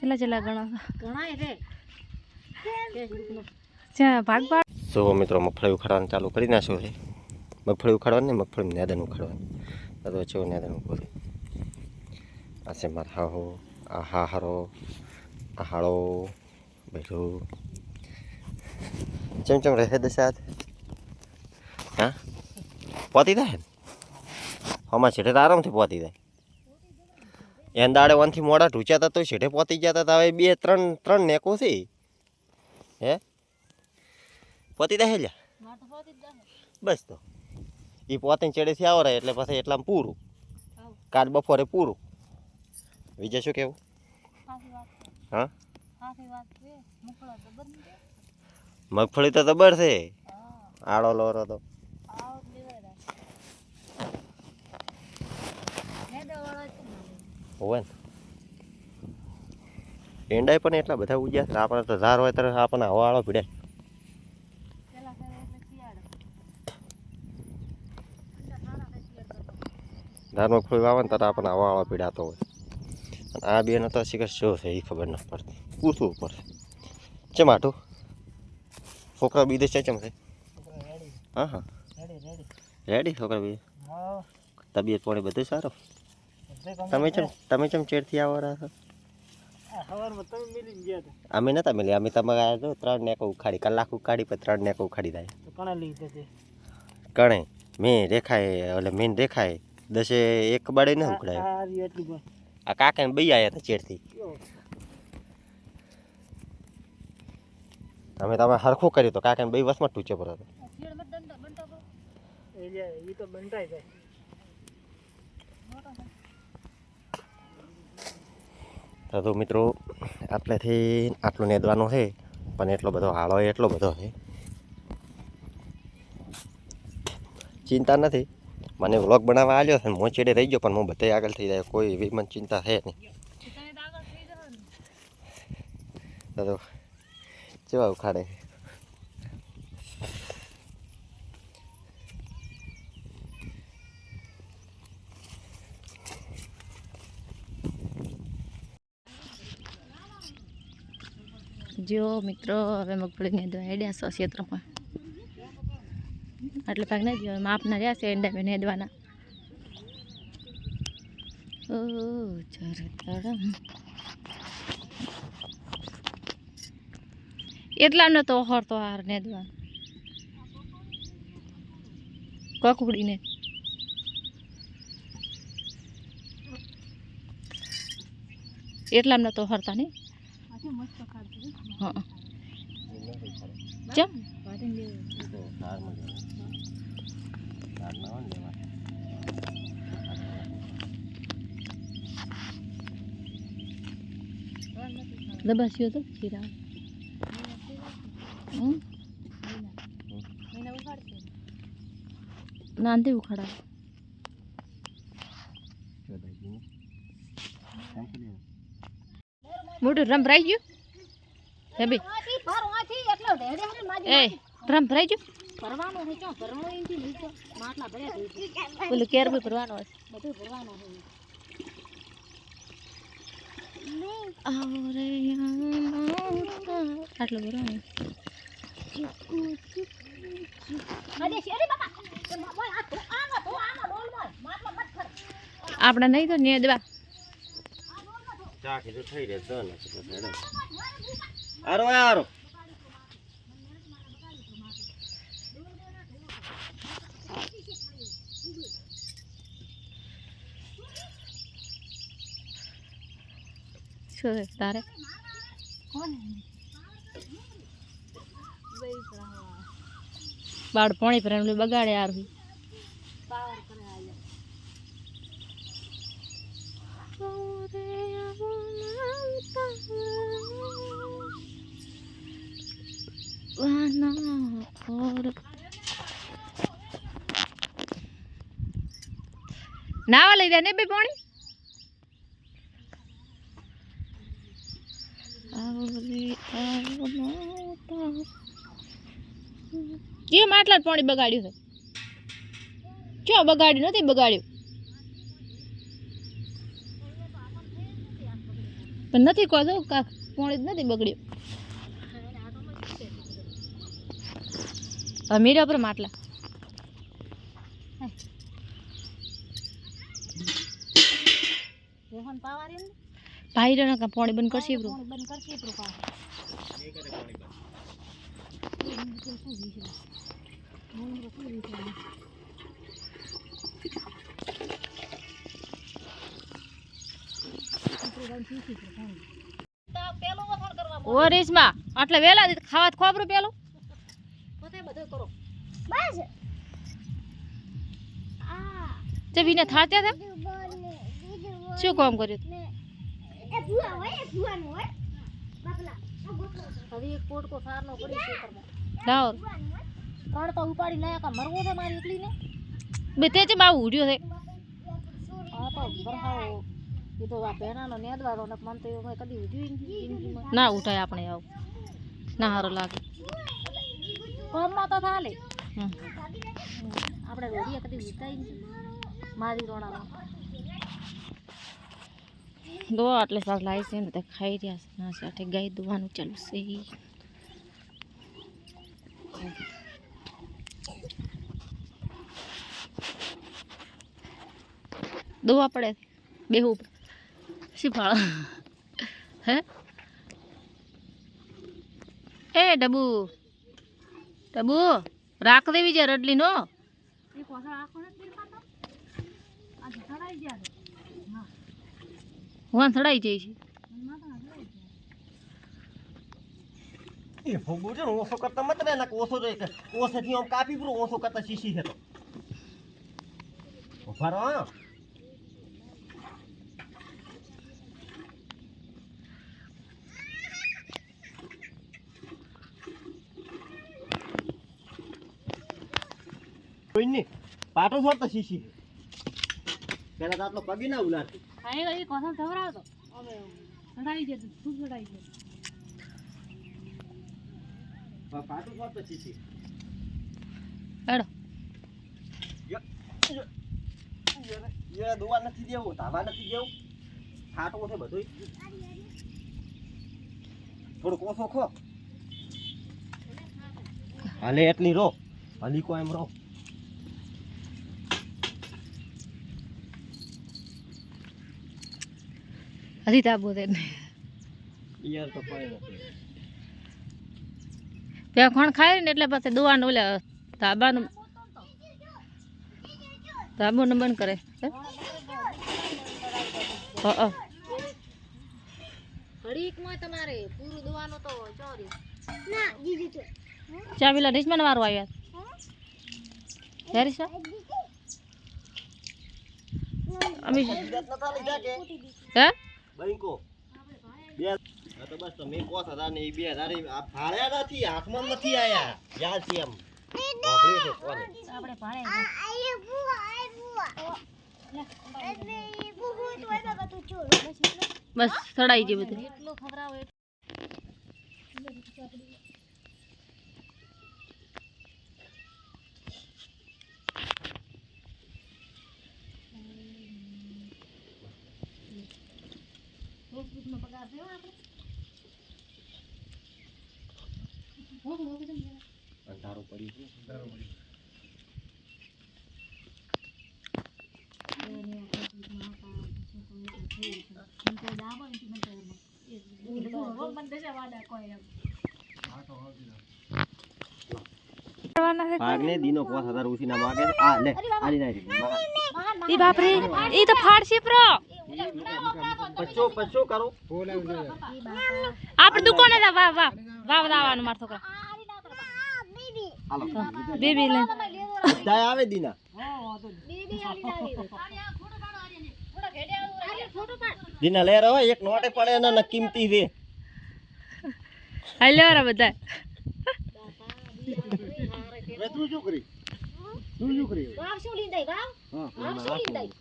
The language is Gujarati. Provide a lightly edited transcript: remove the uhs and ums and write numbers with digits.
चला चला घणा घणा रे चा भाग भाग सो मित्रों मगफળી ઉખાડવાનું ચાલુ કરી નાખ્યું છે મગફળી ઉખાડવાની ને મગફળી નેદન ઉખાડવાની તો ચેવો નેદન ઉભો છે આ છે મારા હાહો આ હાહારો આ હાળો બેઠો ચમ રહે દસાત હા પોતી થાય ને હમણાં છેટે તો આરામથી પોતી જાય એન દાડે વનથી મોડા ઢૂંચ્યા હતા તો છેટે પોતી ગયા હતા હવે બે ત્રણ નેકો છે હે પોતી દે લ્યા બસ તો એ પોતે ચેડેથી આવરે એટલે પછી એટલામાં પૂરું કાલ બપોરે પૂરું બીજે શું કેવું હા મગફળી તો જબર છે આડો લોરો તો હોય ને એંડાય પણ એટલા બધા ઉજ્યા આપણે તો ધાર હોય ત્યારે આપણને હવાળો ભીડે ધાર મગફળી વાવે ને ત્યારે આપણને હવાળો પીડાતો હોય અને આ બેનો તો શિખર શું છે એ ખબર ન પડતી પૂછવું પડશે ચમ આટું છોકરા બીજે છે ચમ છે હા હા રેડી છોકરા બીજે તબિયત પાણી બધું સારું તમે ચમ ચેડથી આવો રહ્યા છો અમે નતા મેલી અમે તમારે આવ્યા છો 3 નેકો ઉખાડી કલાક ઉખાડી પછી 3 નેકો ઉખાડી જાય કણે મેં રેખાય એટલે મેન રેખાય 10 એક બાડે ન ઉખડાય આ કાકા ને બઈ આવ્યા હતા ચેડથી અમે તમે હરખું કર્યું તો કાકા ને બઈ વસમાં ટૂચે પર હતો તો મિત્રો આટલેથી આટલું નેદવાનું છે પણ એટલો બધો હાળો એટલો બધો છે ચિંતા નથી મને વ્લોગ બનાવવા આવ્યો છે હું ચેડે રહી ગયો પણ હું બધે આગળ થઈ જાય કોઈ એવી મને ચિંતા છે નહીં તો કેવા ઉખાડે जो मित्रों हमें मगफળી નેદવા હેડ્યા છો ક્ષેત્રમાં એટલે ભાગ નહીં જો માપના રહ્યા છે એંડા મેં નેદવાના ઓ ચરતડમ એટલાનો તો હરતો હાર નેદવા કકુડીને એટલામાં તો હરતા નહીં हाँ जम दबासियो तो चीरा नांदे उखाड़ा मोटो रम भराई गयो हे बे ए रम भराई गयो भरવાનો છે ક્યાં ભરવાનો એથી નીચે માટલા ભર્યા છે ઓલું કેર બી ભરવાનો છે બધું ભરવાનો છે આવરે આટલો ભરવાનો આપણે નહીં તો નેદવા ચાખી તો થઈ રહે તો ને આરો આરો શું તારે બાળ પાણી પર બગાડે યાર નાવા લઈ દે ને બે પાણી જે માટલા જ પાણી બગાડ્યું છે ક્યાં બગાડ્યું નથી બગાડ્યું પણ નથી કહો તો પોણી જ નથી બગડ્યું. હવે મીરા પર માટલા ભાઈ રે ના પોણી બંધ કરશે બ્રો. ઓ રેશમા આટલે વેલા ખાવા ખોબરું પેલું તે વિને થાત્યા હતા શું કામ કર્યું હવે એક પોટકો સારનો પડી છે લાવ ત્રણ તો ઉપાડી લાયા કા મરવો છે મારી એકલી ને બે તે જ બાવ ઉડ્યો છે આ તો બરહાઓ એ તો આ પહેરાનો નેદવાળો ને મન તો એવું કદી ઉડ્યું ના ઉઠાય આપણે આવ ના હારો લાગે કોમમાં તો થાલે આપણે રોડિયા કદી ઉઠાય મારી રોણામાં દો આટલે શાક લાવી છે ને તે ખાઈ રહ્યા છે ના સાથે ગાય દોવાનું ચાલુ છે દોવા પડે બેહું શી ફાળ હે એ ડબુ ડબુ રાખ દેવી છે રડલી નો હું થડાઈ જાય છે એ ફોગો છે ઓછો કરતા મત રે ના ઓછો રે ઓછેથી આમ કાપી પૂરો ઓછો કરતા શીશી છે તો ઉભા રહો કોઈ નહીં પાટો છોડતા શીશી પેલા તો આટલો પગી ના ઉલાડતી હા એ કોસમ થવરાવતો હવે થડાઈ છે ખૂબ થડાઈ છે પાટો છોડતા શીશી હેડો યે દોવા નથી દેવું ધાવા નથી દેવું ખાટો છે બધું થોડું કોસો ખો હાલે એટલી રો હલી કો એમ રો હજી તાબો દે યાર તો પાય નથી ત્યાં કોણ ખાય ને એટલે પછી દુવાનું ઓલે ધાબાનું ધાબોને બંધ કરે ઘડીકમાં તમારે પૂરું દુવાનું તો ચોરી ના દીદી તો ચા પેલા રેશમાનો વારો આવ્યા રેશમા અમે હે બઈકો બે તો બસ તમે કોસ હતા ને 2000 આ ભાળ્યા નથી હાથમાં નથી આયા યાદ છે એમ ઓગળી છે કોને આપણે ભાળે બસ સડાઈ જે બધું એટલો ખબરાવ ફેસબુકમાં પગાર થયો આપણે અંધારો પડી છે પાગને દીનો 5000 ઉસીના માગે આ લે આલી નાઈ ઈ બાપ રે ઈ તો ફાડશે પ્રો પચ્ચો કરો આપણે દુકાને જા વાહ વાહ વાહ દાવાનું માર છોકરા હાલો બેબી લે જાય આવે દીના દીના લે રહો એક નોટે પડે ને કિંમતી છે હાલો રે બધા તું શું કરી વાવ શું લીંદાઈ વાવ હા વાવ શું લીંદાઈ